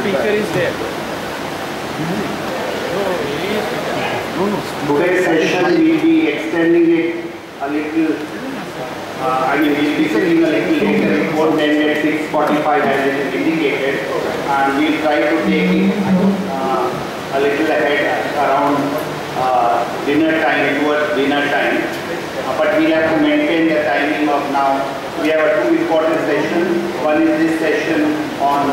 speaker is there. Today's session will be extending it a little. I mean, we'll be sitting a little later, report then at 6:45 as it is indicated, and we'll try to take it a little ahead around dinner time, towards dinner time. But we'll have to maintain the timing of now. We have two important sessions. One is this session on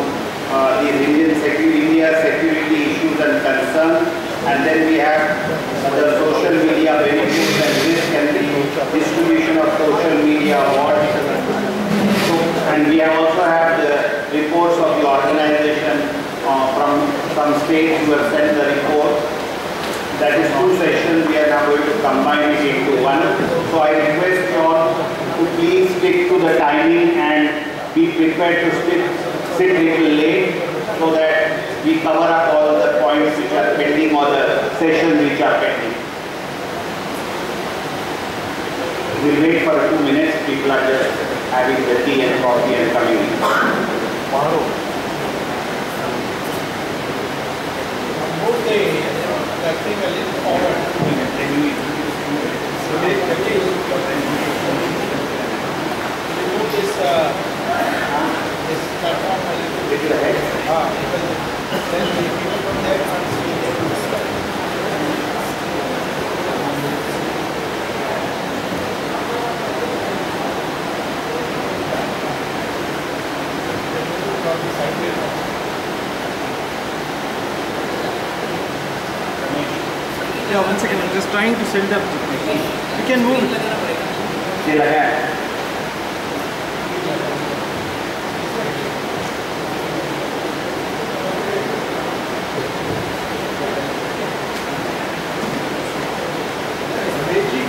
India's security issues and concerns, and then we have the social media benefits and risk and the distribution of social media awards. So, and we also have the reports of the organization from some states who have sent the report. That is two sessions. We are now going to combine it into one. So I request you all to please stick to the timing and be prepared to sit a little late so that we cover up all the points which are pending or the sessions which are pending. We'll wait for 2 minutes. People are just having the tea and coffee and coming in. Acting a little forward. So they remove this platform a little ahead. Because then the people from there can't see it. Yeah, 1 second, I'm just trying to set it up. You can move it. Still ahead. Abhijit,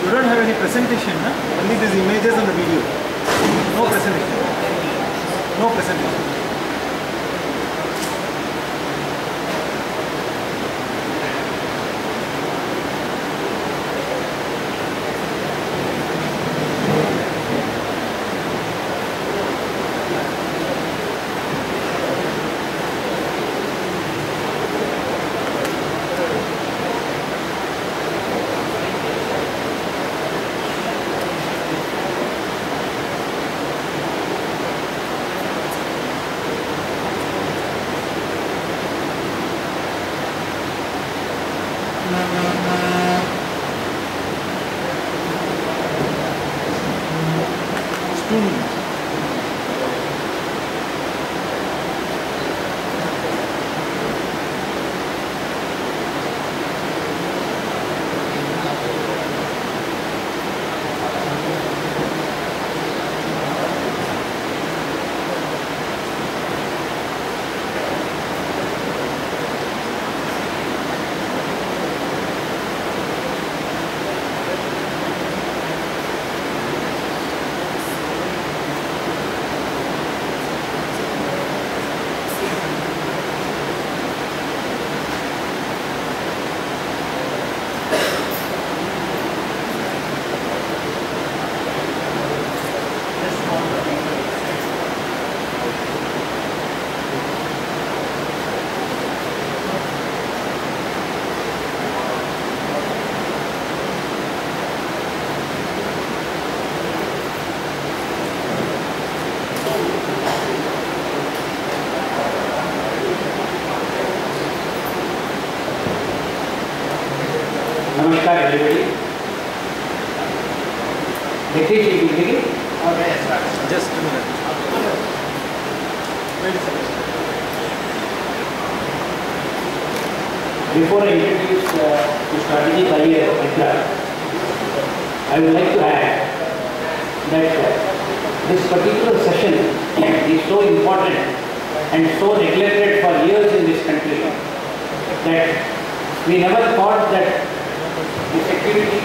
you don't have any presentation, huh? Only these images and the video. No presentation. No presentation. Namaskar everybody. Just a minute. Wait a second. Before I introduce Abhijith Iyer, I would like to add that this particular session is so important and so neglected for years in this country that we never thought that the security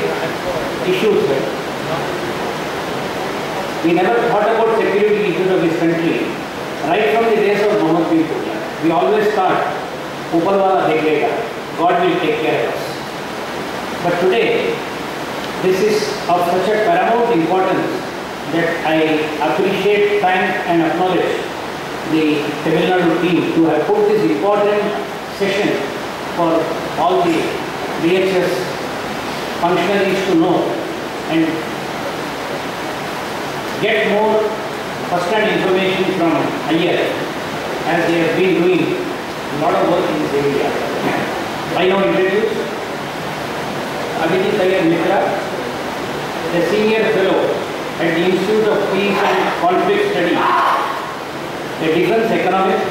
issues, we never thought about security issues of this country right from the days of Muhammad bin Tullah. We always thought, Upalwala dekega, God will take care of us. But today, this is of such a paramount importance that I appreciate, thank and acknowledge the Tamilnadu team to have put this important session for all the VHS functionaries to know and get more first-hand information from Iyer, as they have been doing a lot of work in this area. I now introduce Abhijith Mitra, a senior fellow at the Institute of Peace and Conflict Studies, a defense economist.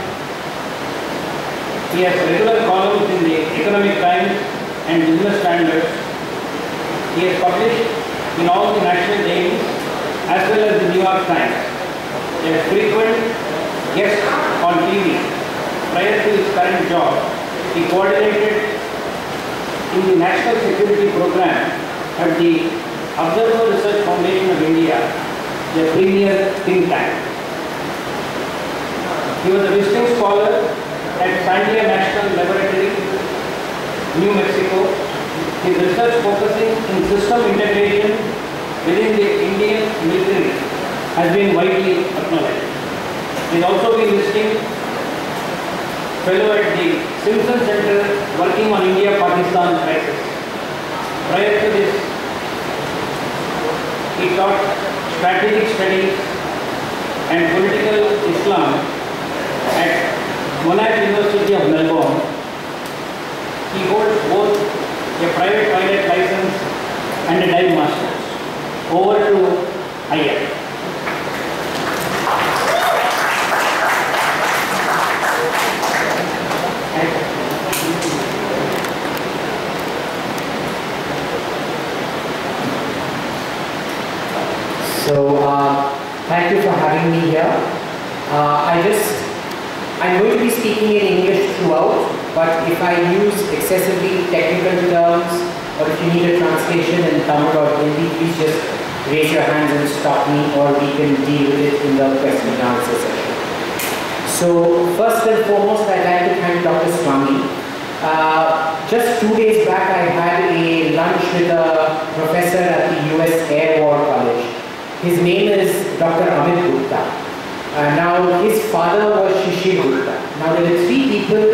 He has regular columns in the Economic Times and Business Standards. He has published in all the national dailies as well as the New York Times. A frequent guest on TV. Prior to his current job, he coordinated in the National Security Program at the Observer Research Foundation of India, the premier think tank. He was a visiting scholar at Sandia National Laboratory, New Mexico. His research focusing in system integration within the Indian military has been widely acknowledged. He has also been visiting fellow at the Simpson Center working on India-Pakistan crisis. Prior to this, he taught strategic studies and political Islam at Monash University of Melbourne. He holds both a private pilot license and a dive master's. Over to Iyer. So, thank you for having me here. I'm going to be speaking in English throughout, but if I use excessively technical terms or if you need a translation in Tamil or Hindi, please just raise your hands and stop me, or we can deal with it in the question and answer session. So, first and foremost, I'd like to thank Dr. Swami. Just 2 days back, I had a lunch with a professor at the US Air War College. His name is Dr. Amit Gupta. Now, his father was Shishir Gupta. Now, there were 3 people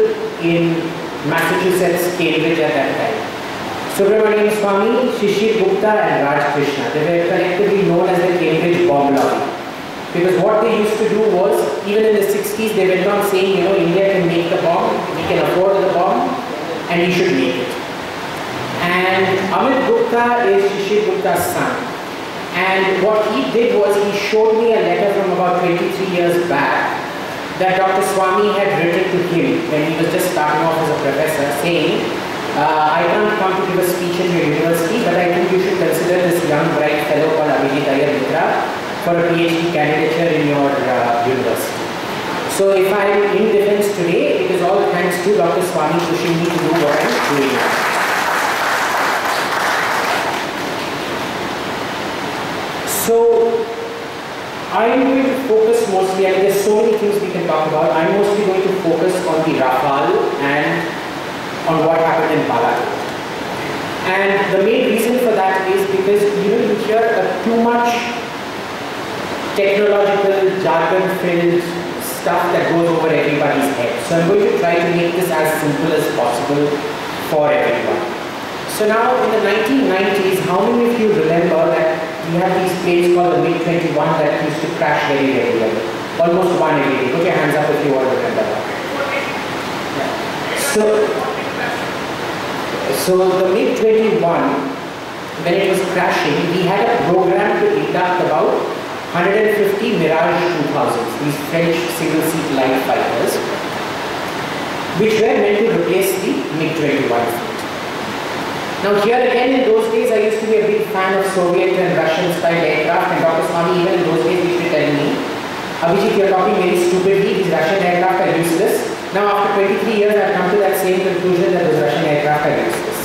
in Massachusetts, Cambridge at that time. Subramanian Swami, Shishir Gupta and Raj Krishna. They were collectively known as the Cambridge bomb lobby. Because what they used to do was, even in the 60s, they went on saying, you know, India can make the bomb, we can afford the bomb, and we should make it. And Amit Gupta is Shishir Gupta's son. And what he did was, he showed me a letter from about 23 years back that Dr. Swami had written to him when he was just starting off as a professor, saying, I can't come to give a speech in your university, but I think you should consider this young bright fellow called Abhijith Mitra for a PhD candidature in your university. So if I'm in defense today, it is all thanks to Dr. Swami pushing me to do what I'm doing. So I'm going to focus mostly, I mean, there's so many things we can talk about. I'm mostly going to focus on the Rafale and on what happened in Balakot. And the main reason for that is because you hear too much technological, jargon-filled stuff that goes over everybody's head. So I'm going to try to make this as simple as possible for everyone. So now in the 1990s, how many of you remember that we had these planes called the MiG-21 that used to crash very regularly? Almost one every day. Put your hands up if you all remember that. So the MiG-21, when it was crashing, we had a program to induct about 150 Mirage 2000s, these French single-seat light fighters, which were meant to replace the MiG-21 fleet. Now here again, in those days, I used to be a big fan of Soviet and Russian style aircraft, and Dr. Swami even in those days used to tell me, Abhijith, you're talking very stupidly, these Russian aircraft are useless. Now after 23 years, I've come to that same conclusion that those Russian aircraft are useless.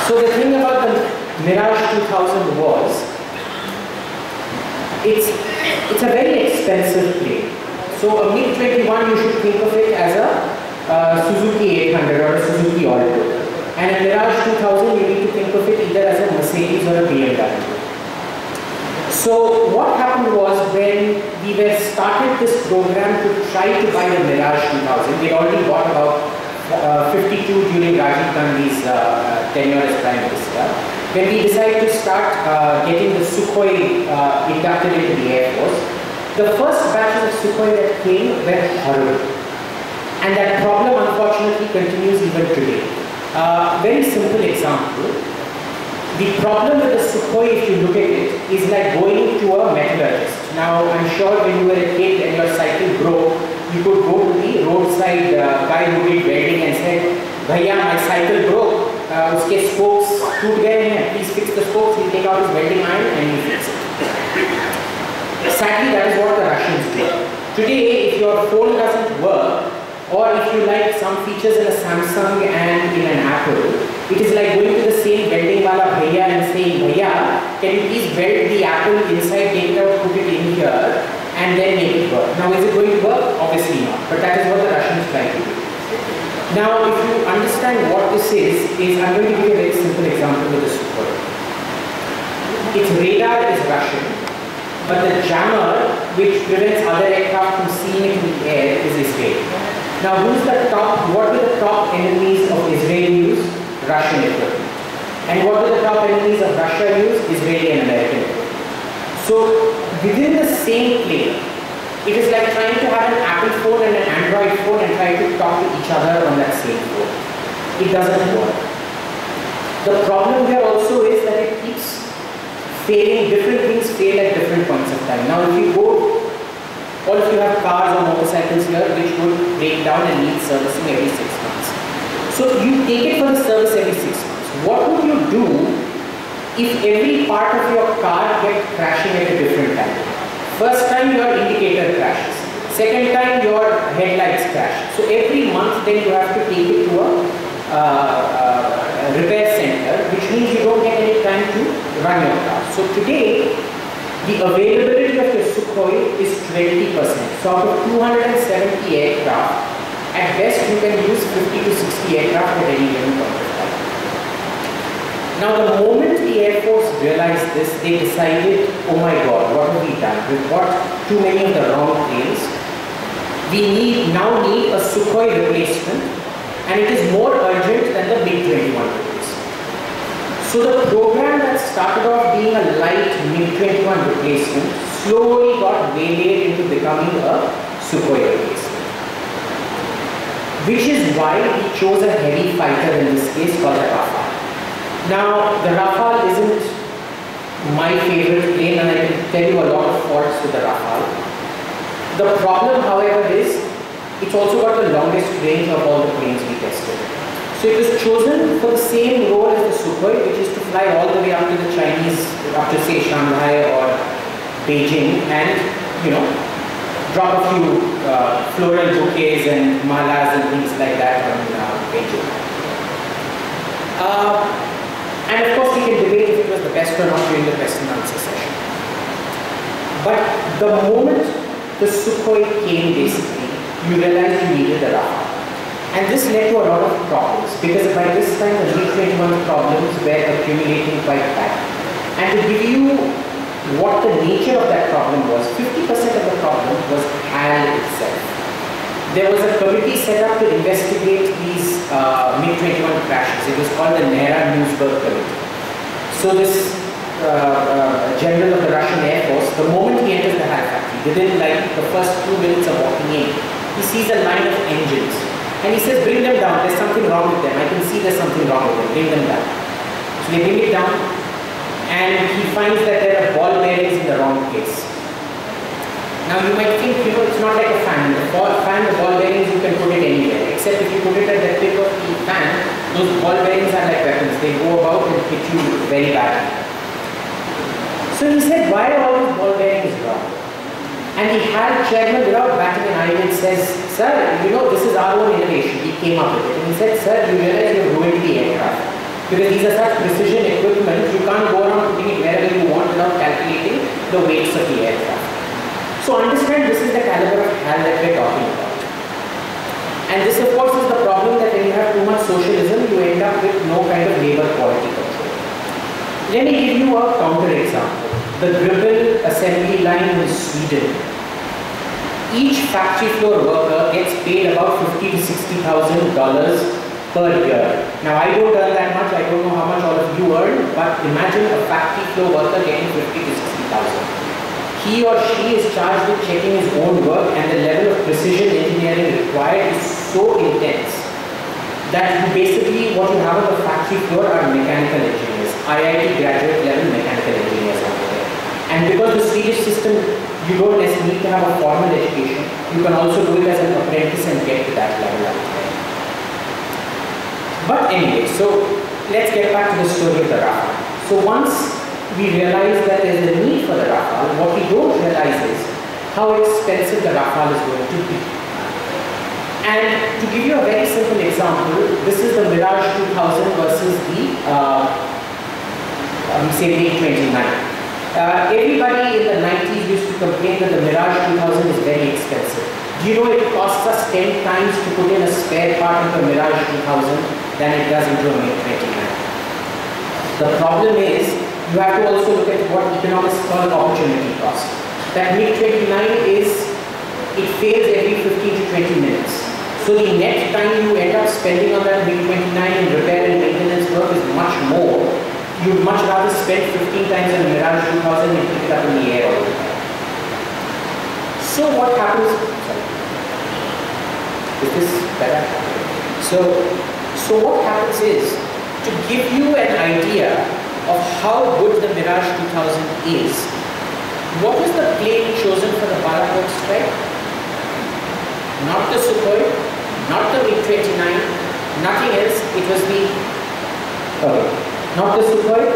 So the thing about the Mirage 2000 was, it's a very expensive plane. So a MiG-21, you should think of it as a Suzuki 800 or a Suzuki Alto. And a Mirage 2000, you need to think of it either as a Mercedes or a BMW. So what happened was when we were started this program to try to buy the Mirage 2000, we already bought about 52 during Rajiv Gandhi's tenure as Prime Minister. When we decided to start getting the Sukhoi inducted into the Air Force, the first batches of Sukhoi that came were horrible. And that problem unfortunately continues even today. Very simple example. The problem with the Sukhoi, if you look at it, is like going to a metallurgist. Now, I'm sure when you were a kid and your cycle broke, you could go to the roadside guy who did welding and said, "Bhaiya, my cycle broke. Uske spokes toot gaye hain. Please fix the spokes." He'll take out his welding iron and he'll fix it. Sadly, that is what the Russians do. Today, if your phone doesn't work, or if you like some features in a Samsung and in an Apple, it is like going to the same welding wala bhaiya and saying, "Bhaiya, can you please weld the apple inside, take it out, put it in here, and then make it work." Now, is it going to work? Obviously not. But that is what the Russians try to do. Now, if you understand what this is I'm going to give you a very simple example with the Sukhoi. Its radar is Russian, but the jammer, which prevents other aircraft from seeing it in the air, is Israeli. Now, what do the top enemies of Israel use? Russian equipment. And what do the top enemies of Russia use? Israeli and American equipment. So, within the same plane, it is like trying to have an Apple phone and an Android phone and try to talk to each other on that same phone. It doesn't work. The problem here also is that it keeps failing. Different things fail at different points of time. Now, if you go, all of you have cars or motorcycles here which would break down and need servicing every 6 months. So you take it for the service every 6 months. What would you do if every part of your car kept crashing at a different time? First time your indicator crashes. Second time your headlights crash. So every month then you have to take it to a repair center, which means you don't get any time to run your car. So today, the availability of your Sukhoi is 20%. So out of 270 aircraft, at best you can use 50 to 60 aircraft at any given point of time. Now the moment the Air Force realized this, they decided, oh my God, what have we done? We've got too many of the wrong planes. We now need a Sukhoi replacement, and it is more urgent than the MiG-21 replacement. So the program that started off being a light MiG-21 replacement slowly got waylaid into becoming a Sukhoi replacement. Which is why we chose a heavy fighter in this case called the Rafale. Now, the Rafale isn't my favorite plane, and I can tell you a lot of faults with the Rafale. The problem, however, is it's also got the longest range of all the planes we tested. So it was chosen for the same role as the Sukhoi, which is to fly all the way up to the Chinese, up to say Shanghai or Beijing, and drop a few floral bouquets and malas and things like that from Beijing. And of course, we can debate if it was the best or not during the question and answer session. But the moment the Sukhoi came, basically, you realized you needed a Rafale. And this led to a lot of problems, because by this time the MiG-21 problems were accumulating quite bad. And to give you what the nature of that problem was, 50% of the problem was HAL itself. There was a committee set up to investigate these MiG-21 crashes. It was called the Nera-Newsberg Committee. So this general of the Russian Air Force, the moment he enters the HAL factory, within like the first 2 minutes of walking in, he sees a line of engines. And he says, bring them down, there's something wrong with them. I can see there's something wrong with them, bring them down. So they bring it down, and he finds that there are ball bearings in the wrong place. Now you might think, it's not like a fan. The ball bearings, you can put it anywhere. Except if you put it at the tip of the fan, those ball bearings are like weapons. They go about and hit you very badly. So he said, why are all these ball bearings wrong? And the HAL chairman, without batting an eyelid, says, sir, this is our own innovation. He came up with it. And he said, sir, you realize you've ruined the aircraft. Because these are such precision equipment, you can't go around putting it wherever you want without calculating the weights of the aircraft. So understand, this is the caliber of HAL that we're talking about. And this, of course, is the problem that when you have too much socialism, you end up with no kind of labor quality control. Let me give you a counter example. The dribble assembly line in Sweden, each factory floor worker gets paid about $50,000 to $60,000 per year. Now I don't earn that much, I don't know how much all of you earn, but imagine a factory floor worker getting 50 to 60,000. He or she is charged with checking his own work, and the level of precision engineering required is so intense that basically what you have on the factory floor are mechanical engineers, IIT graduate level mechanical engineers out there. And because the Swedish system, you don't necessarily need to have a formal education, you can also do it as an apprentice and get to that level out there. But anyway, so let's get back to the story of the Rafale. So once we realize that there is a need for the Rafale, what we don't realize is how expensive the Rafale is going to be. And to give you a very simple example, this is the Mirage 2000 versus the say MiG-29. Everybody in the 90s used to complain that the Mirage 2000 is very expensive. Do you know it costs us 10 times to put in a spare part into a Mirage 2000 than it does into a MiG-29? The problem is, you have to also look at what economics call opportunity cost. That MiG-29 is, it fails every 15 to 20 minutes. So the net time you end up spending on that MiG-29 in repair and maintenance work is much more. You'd much rather spend 15 times on a Mirage 2000 and pick it up in the air all the time. So what happens? Sorry. Is this better? So what happens is, to give you an idea of how good the Mirage 2000 is, what was the plane chosen for the Balakot strike? Not the Sukhoi, not the MiG-29, nothing else. It was the, not the Sukhoi,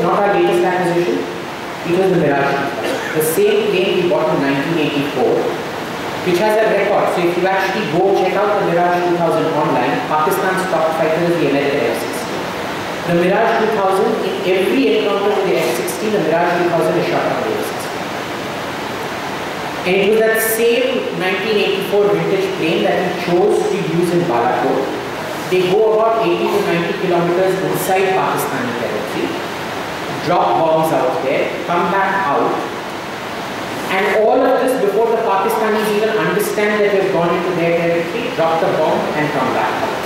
not our latest acquisition. It was the Mirage 2000. The same plane we bought in 1984, which has a record. So if you actually go check out the Mirage 2000 online, Pakistan's top fighter is the American F-16. The Mirage 2000, in every encounter with the F-16, the Mirage 2000 is shot on the F-16. And it was that same 1984 vintage plane that we chose to use in Balakot. They go about 80 to 90 kilometers inside Pakistani territory, drop bombs out there, come back out, and all of this before the Pakistanis even understand that they've gone into their territory, drop the bomb and come back out.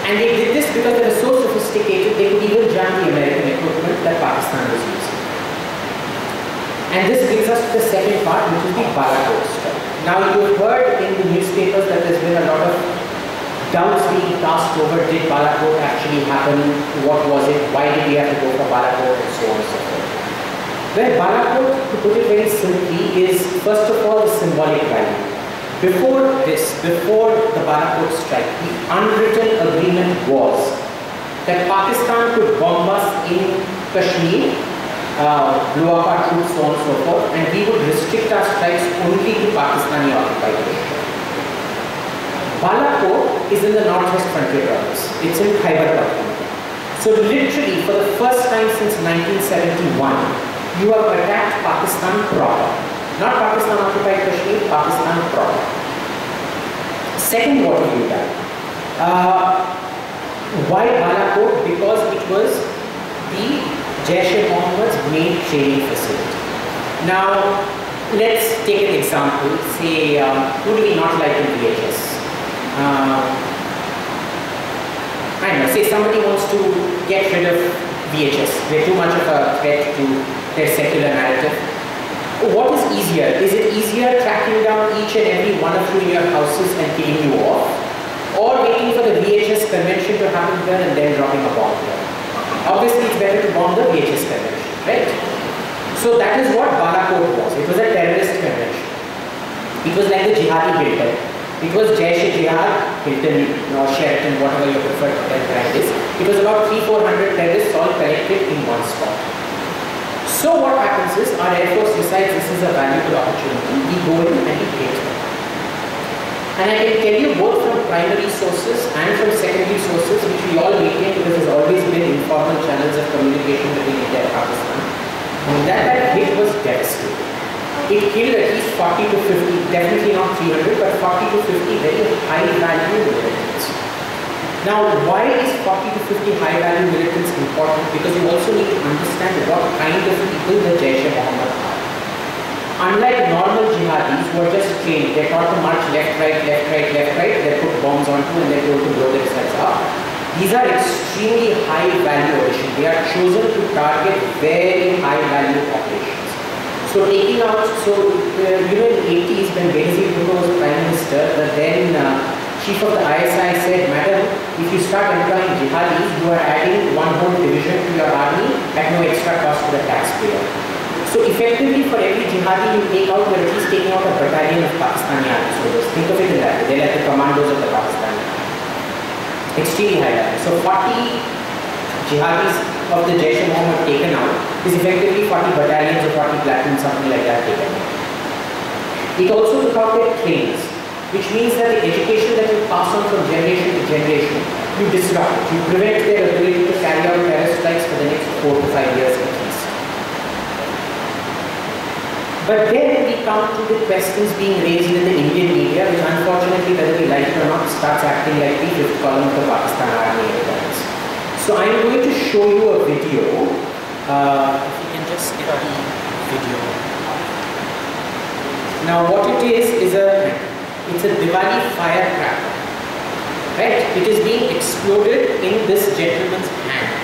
And they did this because they were so sophisticated they could even jam the American equipment that Pakistan was using. And this brings us to the second part, which is the Balakot strike. Now you've heard in the newspapers that there's been a lot of doubts being cast over, did Balakot actually happen, what was it, why did we have to go for Balakot, and so on and so forth. Well, Balakot, to put it very simply, is first of all the symbolic value. Before the Balakot strike, the unwritten agreement was that Pakistan could bomb us in Kashmir, blow up our troops, so on and so forth, and we would restrict our strikes only to Pakistani occupied Kashmir. Balakot is in the northwest frontier province. It's in Khyber Pakhtunkhwa. So literally, for the first time since 1971, you have attacked Pakistan proper. Not Pakistan occupied Kashmir, Pakistan proper. Second, what have you done? Why Balakot? Because it was the Jaish-e-Mohammed's main training facility. Now, let's take an example. Say, who do we not like in VHS? I don't know, say somebody wants to get rid of VHS. They're too much of a threat to their secular narrative. What is easier? Is it easier tracking down each and every one of you in your houses and killing you off? Or waiting for the VHS convention to happen here and then dropping a bomb here? Obviously, it's better to bomb the VHS convention, right? So that is what Balakot was. It was a terrorist convention. It was like the Jihadi Hilton. It was Jaish-e-Jihad, Hilton, or Sheraton, whatever your preferred hotel brand is. It was about 300-400 terrorists all collected in one spot. So what happens is, our Air Force decides this is a valuable opportunity. We go in and we hit them. And I can tell you both from primary sources and from secondary sources, which we all maintain because there's always been informal channels of communication between India and Pakistan, that hit was devastating. It killed at least 40 to 50, definitely not 300, but 40 to 50 very high value militants. Now, why is 40 to 50 high value militants important? Because you also need to understand what kind of with the Jaish-e-Mohammed are. Unlike normal jihadis who are just trained, they're taught to march left, right, left, right, left, right, they're put bombs onto and they're told to blow themselves up. These are extremely high value operations. They are chosen to target very high value operations. So taking out, in the 80s when Benazir Bhutto was Prime Minister, the then Chief of the ISI said, Madam, if you start employing jihadis, you are adding one whole division to your army at no extra cost to the taxpayer. So effectively for every jihadi you take out, you're at least taking out a battalion of Pakistani army soldiers. Think of it in that way. They're like the commandos of the Pakistan. Extremely high level. So 40 jihadis of the Jaish-e-Mohammed taken out is effectively 40 battalions or 40 platoons, something like that taken out. It also took out their trains, which means that the education that you pass on from generation to generation, you disrupt, you prevent their ability to carry out terror strikes for the next 4 to 5 years at least. But then we come to the questions being raised in the Indian media, which unfortunately, whether we like it or not, starts acting like the fifth column of the Pakistan Army at times. So I'm going to show you a video. If you can just get the video. Now what it is it's a Diwali firecracker. Right? It is being exploded in this gentleman's hand.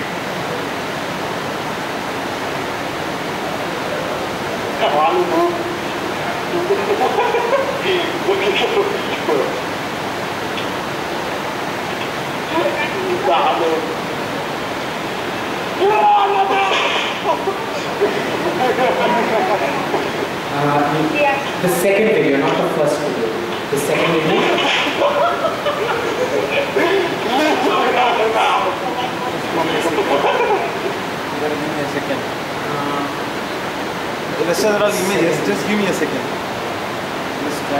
The second video, not the first video. The second video. Give me a second. The rest are all images. Just give me a second.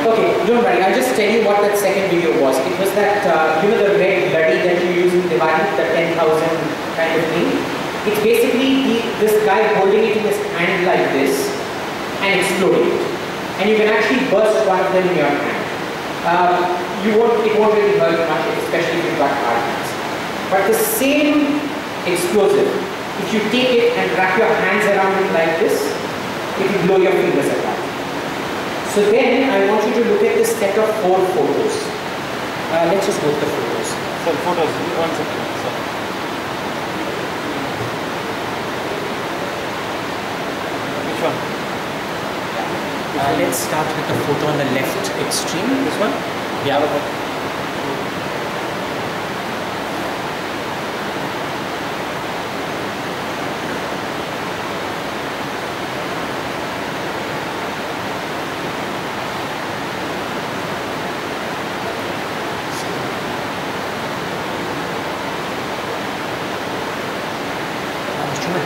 Okay, don't worry. I'll just tell you what that second video was. It was that, the red bloody that you use in Diwali, the 10,000 kind of thing. It's basically this guy holding it in his hand like this and exploding it. And you can actually burst one of them in your hand. It won't really hurt much, especially if you've got hard hands. But the same explosive, if you take it and wrap your hands around it like this, it will blow your fingers apart. So then I want you to look at this set of 4 photos. Let's just go to the photos. Sir, photos. 1 second. Sir. Which one? Let's start with the photo on the left extreme. This one? Yeah.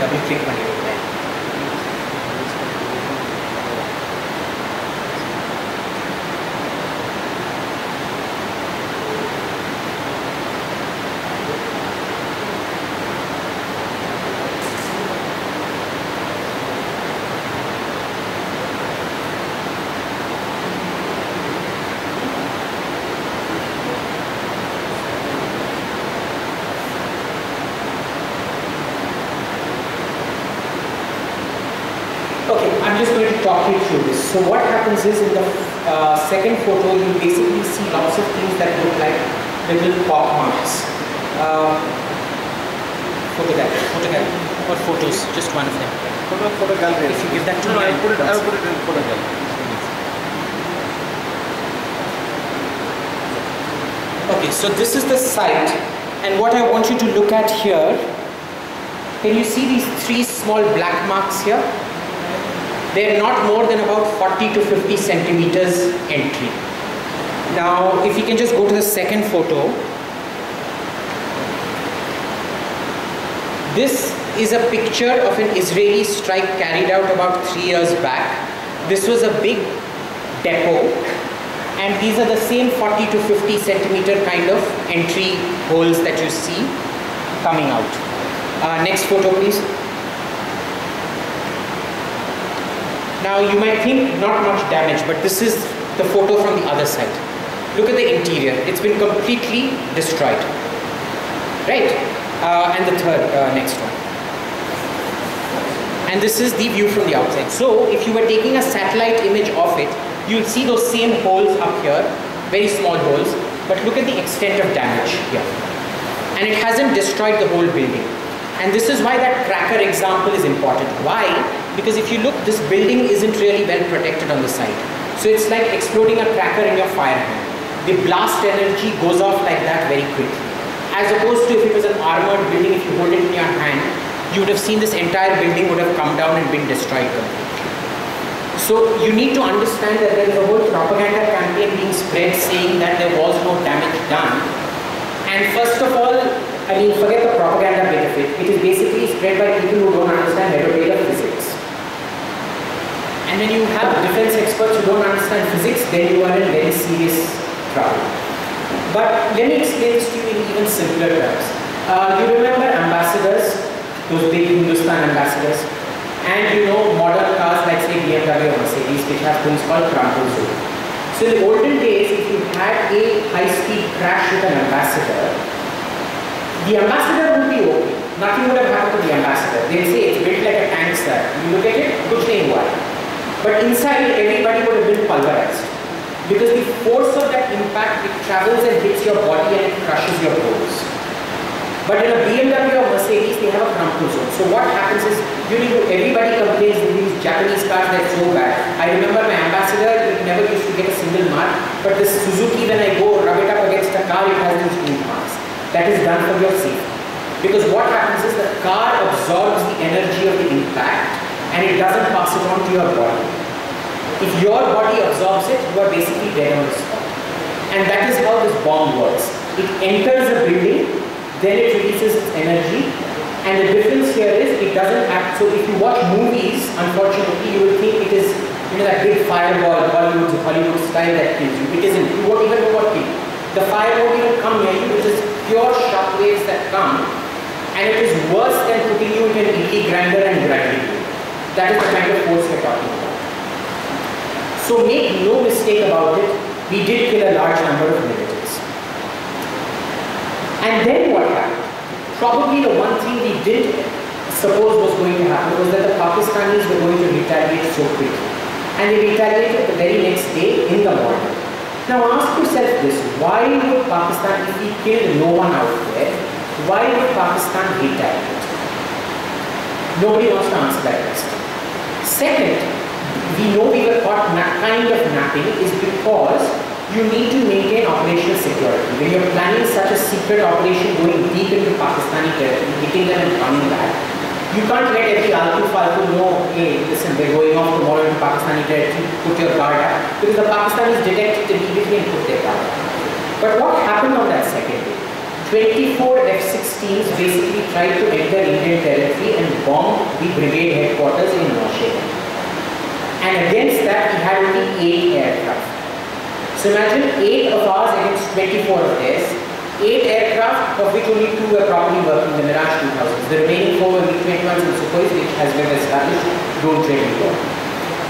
double click பண்ணிடுங்க. I'm just going to talk you through this. So what happens is in the second photo, you basically see lots of things that look like little pock marks. Photo gallery, or photos, just one of them. Photo gallery. If you give that to me, I'll put it in photo gallery. Okay, so this is the site, and what I want you to look at here, can you see these 3 small black marks here? They're not more than about 40 to 50 centimeters entry. Now, if you can just go to the second photo. This is a picture of an Israeli strike carried out about 3 years back. This was a big depot, and these are the same 40 to 50 centimeter kind of entry holes that you see coming out. Next photo, please. Now you might think not much damage, but this is the photo from the other side. Look at the interior. It's been completely destroyed. Right? And the third, next one. and this is the view from the outside. So if you were taking a satellite image of it, you'll see those same holes up here, very small holes, but look at the extent of damage here. And it hasn't destroyed the whole building. And this is why that cracker example is important. Why? Because if you look, this building isn't really well protected on the side. So it's like exploding a cracker in your fire hand. The blast energy goes off like that very quickly. As opposed to if it was an armored building, if you hold it in your hand, you would have seen this entire building would have come down and been destroyed completely. So you need to understand that there is a whole propaganda campaign being spread saying that there was no damage done. And first of all, I mean, forget the propaganda bit of it. It is basically spread by people who don't understand retrograde physics. And when you have defense experts who don't understand physics, then you are in very serious trouble. But let me explain this to you in even simpler terms. You remember ambassadors, those big Hindustan ambassadors, and you know modern cars like say BMW or Mercedes, which have things called crumple zone. So in the olden days, if you had a high-speed crash with an ambassador, the ambassador would be okay. Nothing would have happened to the ambassador. They'll say it's built like a tank, sir. You look at it, kuch nahi hua. But inside, everybody would have been pulverized. Because the force of that impact, it travels and hits your body and it crushes your bones. But in a BMW or Mercedes, they have a crumple zone. So what happens is, everybody complains that these Japanese cars, they're so bad. I remember my ambassador, it never used to get a single mark. But this Suzuki, when I go rub it up against a car, it has these 2 marks. That is done for your safety. Because what happens is the car absorbs the energy of the impact and it doesn't pass it on to your body. If your body absorbs it, you are basically dead on the spot. And that is how this bomb works. It enters a building, then it releases its energy, and the difference here is it doesn't act. So if you watch movies, unfortunately, you will think it is that big fireball, Hollywood style that kills you. It isn't. You won't even know what kills you. The fire won't even come near you, it is pure shock waves that come, and it is worse than putting you in an illy grinder and grinding you. That is the kind of force we are talking about. So make no mistake about it, we did kill a large number of militants. And then what happened? Probably the one thing we did suppose was going to happen was that the Pakistanis were going to retaliate so quickly. And they retaliated the very next day in the morning. Now ask yourself this, why would Pakistan, if we killed no one out there, why would Pakistan retaliate? Nobody wants to answer that question. Second, we know we were caught kind of napping is because you need to maintain operational security. When you're planning such a secret operation going deep into Pakistani territory, hitting them and coming back, you can't let every altu-faltu know, hey, listen, we're going off tomorrow into Pakistani territory, put your guard up. Because the Pakistanis detect it immediately and put their guard up. But what happened on that second day? 24 F-16s basically tried to enter Indian territory and bomb the brigade headquarters in Washington. And against that, we had only 8 aircraft. So imagine 8 of ours against 24 of theirs. 8 aircraft, of which only 2 were properly working, the Mirage 2000s. The remaining 4 were MiG-21s and Sukhois, which has been established, don't really work.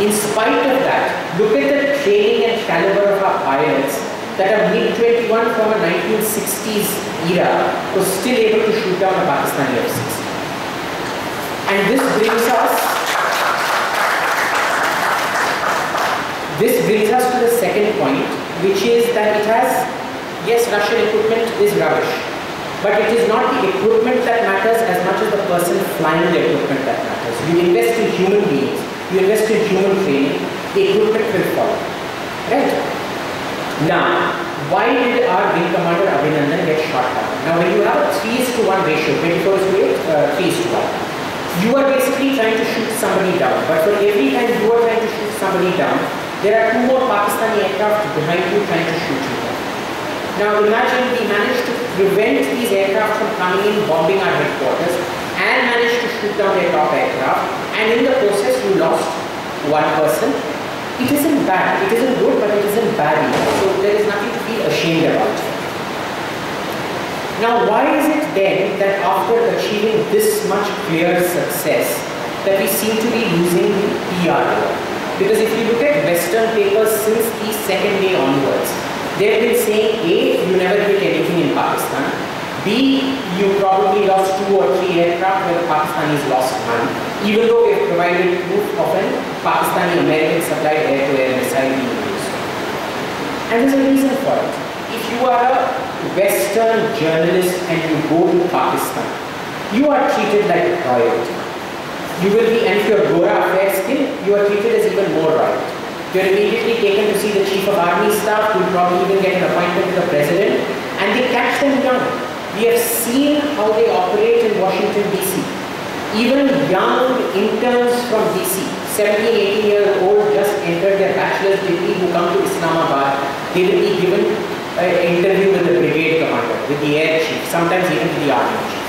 In spite of that, look at the training and caliber of our pilots that a MiG-21 from a 1960s era was still able to shoot down a Pakistani F-16. And this brings us to the second point, which is that it has, yes, Russian equipment is rubbish, but it is not the equipment that matters as much as the person flying the equipment that matters. You invest in human beings, you invest in human training, the equipment will follow. Right? Now, why did our wing commander Abhinandan get shot down? Now, when you have a 3:1 ratio, 24:8, 3:1, you are basically trying to shoot somebody down, but for every time you are trying to shoot somebody down, there are 2 more Pakistani aircraft behind you trying to shoot you down. Now imagine we managed to prevent these aircraft from coming in, bombing our headquarters, and managed to shoot down their top aircraft, and in the process you lost 1 person. It isn't bad, it isn't good, but it isn't bad either. So there is nothing to be ashamed about. Now why is it then that after achieving this much clear success, that we seem to be losing the PR war? Because if you look at Western papers since the second day onwards, they have been saying, A, you never hit anything in Pakistan, B, you probably lost 2 or 3 aircraft where the Pakistanis lost none, even though we have provided proof of an Pakistani-American supplied air-to-air missile being used. And there's a reason for it. If you are a Western journalist and you go to Pakistan, you are treated like royalty. You will be, and if you are Gora fair skin, you are treated as even more royalty. You are immediately taken to see the Chief of Army Staff, you will probably even get an appointment to the President, and they catch them young. We have seen how they operate in Washington, D.C. Even young interns from D.C., 17, 18 years old, just entered their bachelor's degree, who come to Islamabad, they will be given an interview with the brigade commander, with the air chief, sometimes even with the army chief.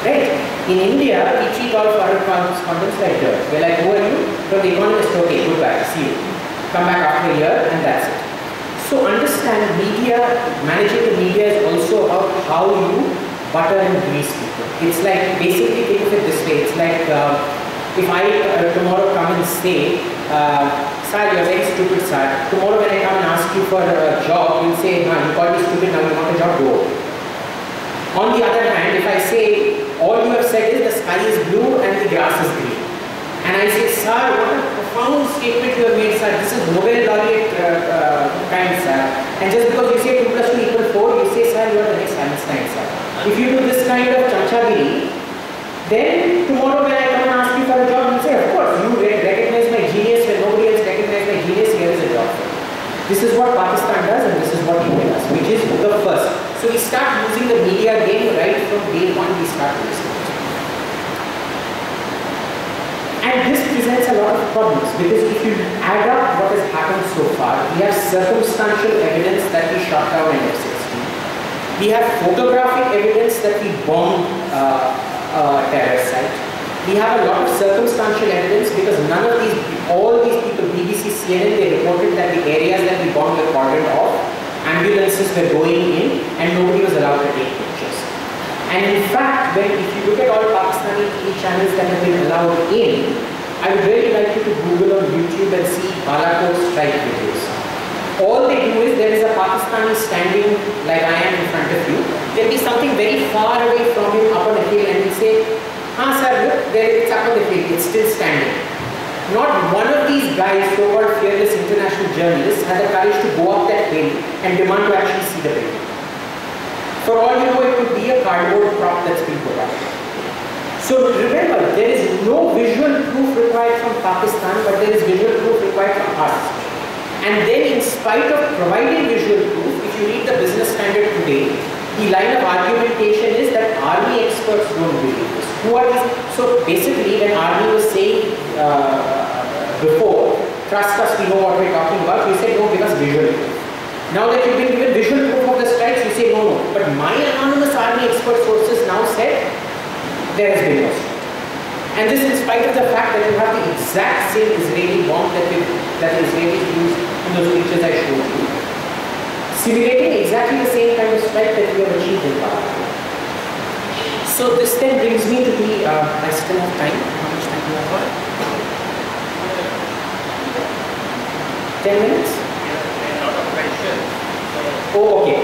Right? In India, we treat all foreign correspondents like dirt. We're like, who are you? From the Economist, okay, goodbye, see you. Come back after a year, and that's it. So understand, media, managing the media is also about how you butter and grease people. It's like, basically think of it this way, it's like if I tomorrow come and say, sir, you're very stupid, sir. Tomorrow when I come and ask you for a job, you'll say, no, you called me stupid, now you want a job, go. On the other hand, if I say, all you have said is the sky is blue and the grass is green. And I say, sir, what a profound statement you have made, sir. This is Nobel laureate kind, sir. And just because you say 2 plus 2 equals 4, you say, sir, you are the next Einstein, sir. If you do this kind of chachagiri, then tomorrow when I come and ask you for a job, you say, of course, you recognize my genius when nobody else recognizes my genius, here is a job. This is what Pakistan does and this is what India does, which is the first. So we start using the media game right from day one, we start using it. And this presents a lot of problems because if you add up what has happened so far, we have circumstantial evidence that we shot down an F-16. We have photographic evidence that we bombed a terrorist site. We have a lot of circumstantial evidence because none of these, all these people, BBC, CNN, they reported that the areas that we bombed were cordoned off, ambulances were going in, and nobody was allowed to take pictures. And in fact, if you look at all Pakistani TV channels that have been allowed in, I would really like you to Google on YouTube and see Balakot strike videos. All they do is there is a Pakistani standing like I am in front of you. There will be something very far away from him up on a hill and he'll say, ah sir, look, there it's up on the hill, it's still standing. Not one of these guys, so-called fearless international journalists, had the courage to go up that hill and demand to actually see the building. For all you know, it could be a cardboard prop that's been put up. So remember, there is no visual proof required from Pakistan, but there is visual proof required from us. And then in spite of providing visual proof, if you read the Business Standard today, the line of argumentation is that army experts don't believe this. Who are these? So basically, when army was saying before, trust us, we know what we're talking about, we said no, give us visual proof. Now that you've been given visual proof of the strikes, you say no, no. But my anonymous army expert sources now said there has been no strike. And this in spite of the fact that you have the exact same Israeli bomb that the Israelis used in those pictures I showed you, simulating exactly the same kind of strike that we have achieved in Pakistan. So this then brings me to the, I still have time. How much time do I have? 10 minutes? Oh, okay.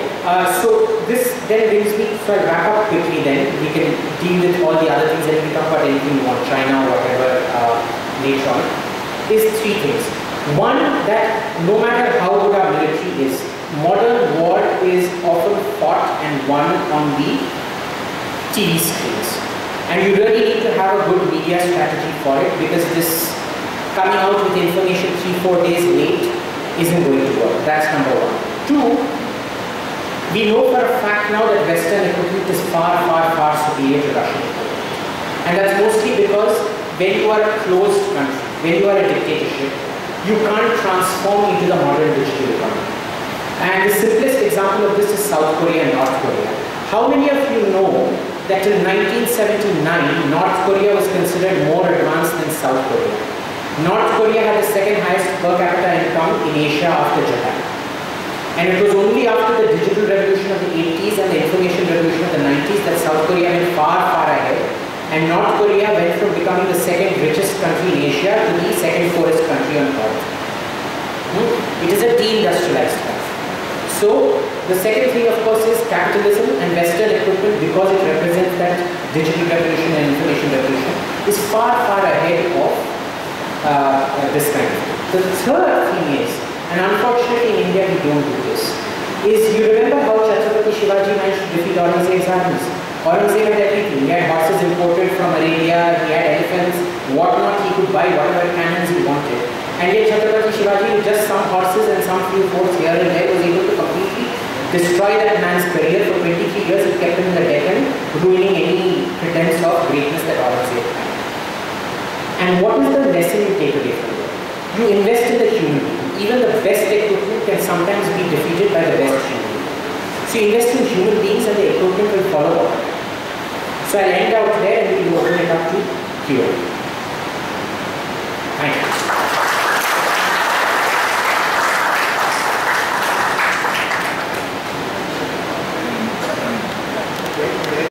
So this then brings me, so I'll wrap up quickly then. We can deal with all the other things and we can talk about anything you want, China or whatever later on. Is 3 things. One, that no matter how good our military is, modern war is often fought and won on the TV screens. And you really need to have a good media strategy for it because this coming out with information 3-4 days late isn't going to work. That's number 1. 2, we know for a fact now that Western equipment is far, far, far superior to Russian equipment. And that's mostly because when you are a closed country, when you are a dictatorship, you can't transform into the modern digital economy. And the simplest example of this is South Korea and North Korea. How many of you know that in 1979, North Korea was considered more advanced than South Korea? North Korea had the 2nd highest per capita income in Asia after Japan. And it was only after the digital revolution of the 80s and the information revolution of the 90s that South Korea went far, far ahead. And North Korea went from becoming the 2nd richest country in Asia to the 2nd poorest country on earth. It is a deindustrialized country. So So the second thing, of course, is capitalism and Western equipment, because it represents that digital revolution and information revolution, is far, far ahead of this kind of thing. The third thing is, and unfortunately in India we don't do this, is you remember how Chhatrapati Shivaji managed to defeat Aurangzeb's armies. Aurangzeb had everything. He had horses imported from Arabia, he had elephants, whatnot, he could buy whatever cannons he wanted. And yet Chhatrapati Shivaji, with just some horses and some few forts here and there, was able to completely destroy that man's career. For 23 years he kept him in the Deccan, ruining any pretense of greatness that Aurangzeb had. And what is the lesson you take away from it? You invest in the human being. Even the best equipment can sometimes be defeated by the best human being. So you invest in human beings and the equipment will follow up. So I'll end out there and we will open it up to Q&A.